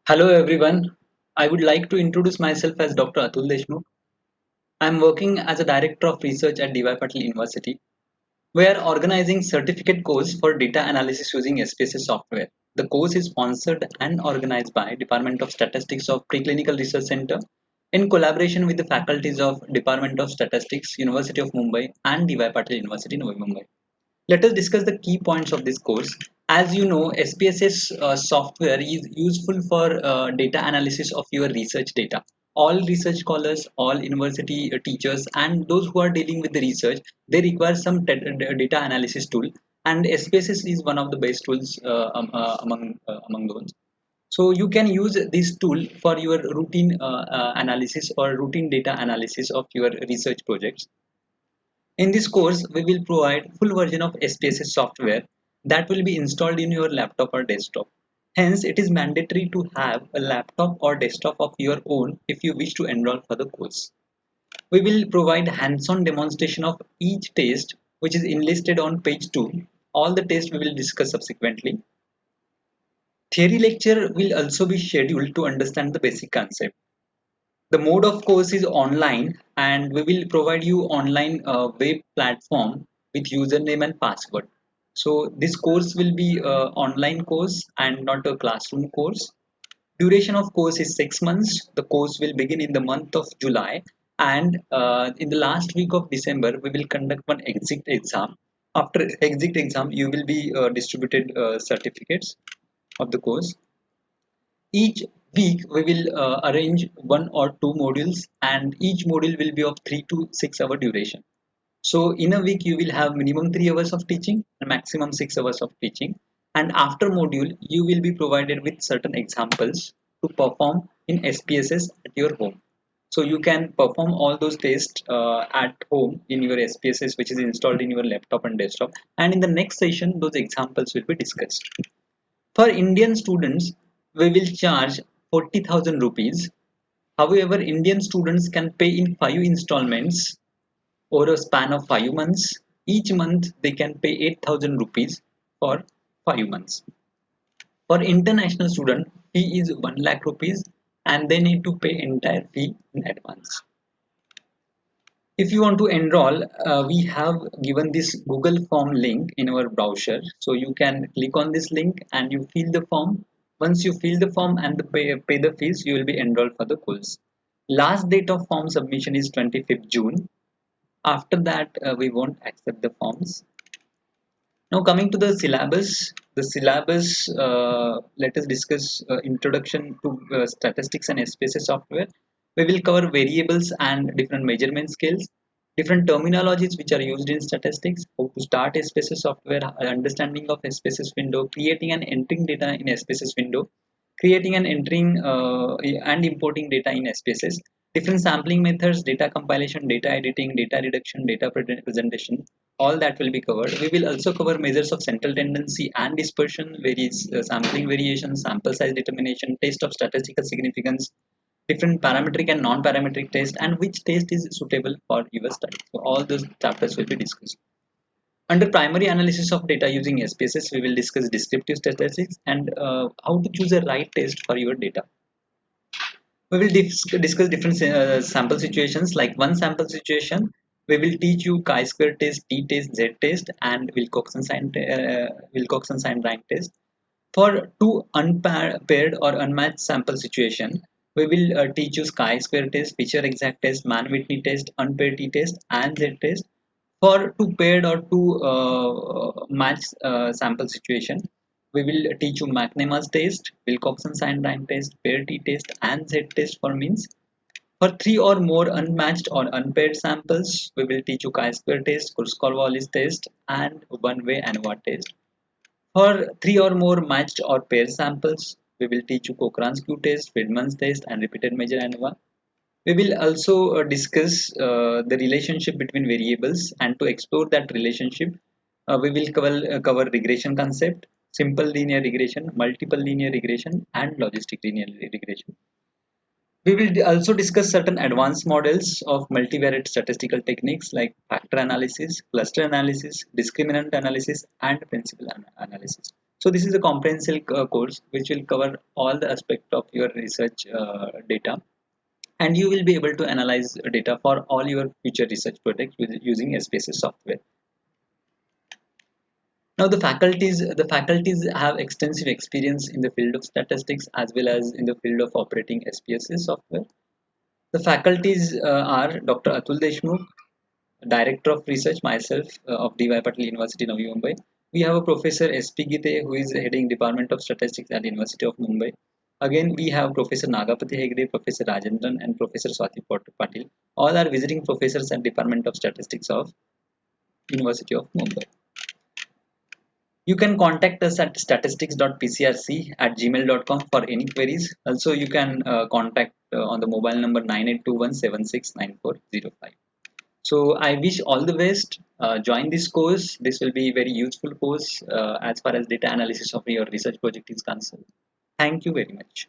Hello everyone. I would like to introduce myself as Dr. Atul Deshmukh. I am working as a Director of Research at DY Patil University. We are organizing certificate course for data analysis using SPSS software. The course is sponsored and organized by Department of Statistics of Preclinical Research Center in collaboration with the faculties of Department of Statistics, University of Mumbai and DY Patil University, Navi Mumbai. Let us discuss the key points of this course. As you know, SPSS software is useful for data analysis of your research data. All research scholars, all university teachers, and those who are dealing with the research, they require some data analysis tool. And SPSS is one of the best tools among those. So you can use this tool for your routine analysis or routine data analysis of your research projects. In this course, we will provide full version of SPSS software that will be installed in your laptop or desktop. Hence, it is mandatory to have a laptop or desktop of your own if you wish to enroll for the course. We will provide hands-on demonstration of each test which is enlisted on page 2. All the tests we will discuss subsequently. Theory lecture will also be scheduled to understand the basic concept. The mode of course is online and we will provide you online web platform with username and password. So this course will be online course and not a classroom course. Duration of course is 6 months. The course will begin in the month of July and in the last week of December we will conduct one exit exam. After exit exam you will be distributed certificates of the course. Each week we will arrange one or two modules and each module will be of 3 to 6 hour duration. So in a week you will have minimum 3 hours of teaching and maximum 6 hours of teaching, and after module you will be provided with certain examples to perform in SPSS at your home. So you can perform all those tests at home in your SPSS which is installed in your laptop and desktop, and in the next session those examples will be discussed. For Indian students, we will charge 40,000 rupees. However, Indian students can pay in 5 installments over a span of 5 months. Each month, they can pay 8,000 rupees for 5 months. For international student, fee is 1 lakh rupees and they need to pay entire fee in advance. If you want to enroll, we have given this Google form link in our browser. So you can click on this link and you fill the form. Once you fill the form and pay the fees, you will be enrolled for the course. Last date of form submission is 25th June. After that, we won't accept the forms. Now coming to the syllabus, let us discuss introduction to statistics and SPSS software. We will cover variables and different measurement scales, different terminologies which are used in statistics, how to start SPSS software, understanding of SPSS window, creating and entering data in SPSS window, creating and entering and importing data in SPSS, different sampling methods, data compilation, data editing, data reduction, data presentation, all that will be covered. We will also cover measures of central tendency and dispersion, varies, sampling variation, sample size determination, test of statistical significance, different parametric and non-parametric test, and which test is suitable for your study. So all those chapters will be discussed. Under primary analysis of data using SPSS, we will discuss descriptive statistics and how to choose a right test for your data. We will discuss different sample situations. Like one sample situation, we will teach you chi-square test, t-test, z-test, and Wilcoxon sign rank test. For two unpaired or unmatched sample situation, we will teach you chi-square test, feature exact test, Mann-Whitney test, unpaired t-test, and z-test. For two paired or two matched sample situation, we will teach you McNemar's test, Wilcoxon sign rank test, pair t-test, and z-test for means. For three or more unmatched or unpaired samples, we will teach you chi-square test, Kurzweil-Wallis test, and one-way ANOVA test. For three or more matched or paired samples, we will teach you Cochrane's Q test, Friedman's test, and repeated measure ANOVA. We will also discuss the relationship between variables, and to explore that relationship, we will cover regression concept, simple linear regression, multiple linear regression, and logistic linear regression. We will also discuss certain advanced models of multivariate statistical techniques like factor analysis, cluster analysis, discriminant analysis, and principal analysis. So this is a comprehensive course which will cover all the aspect of your research data, and you will be able to analyze data for all your future research projects using SPSS software. Now the faculties have extensive experience in the field of statistics as well as in the field of operating SPSS software. The faculties are Dr. Atul Deshmukh, Director of Research, myself of DY Patil University, Navi Mumbai. We have a Professor S.P. Gite who is heading Department of Statistics at University of Mumbai. Again, we have Professor Nagapati Hegde, Professor Rajendran, and Professor Swati Patil. All are visiting professors at Department of Statistics of University of Mumbai. You can contact us at statistics.pcrc@gmail.com for any queries. Also, you can contact on the mobile number 9821769405. So I wish all the best. Join this course. This will be a very useful course as far as data analysis of your research project is concerned. Thank you very much.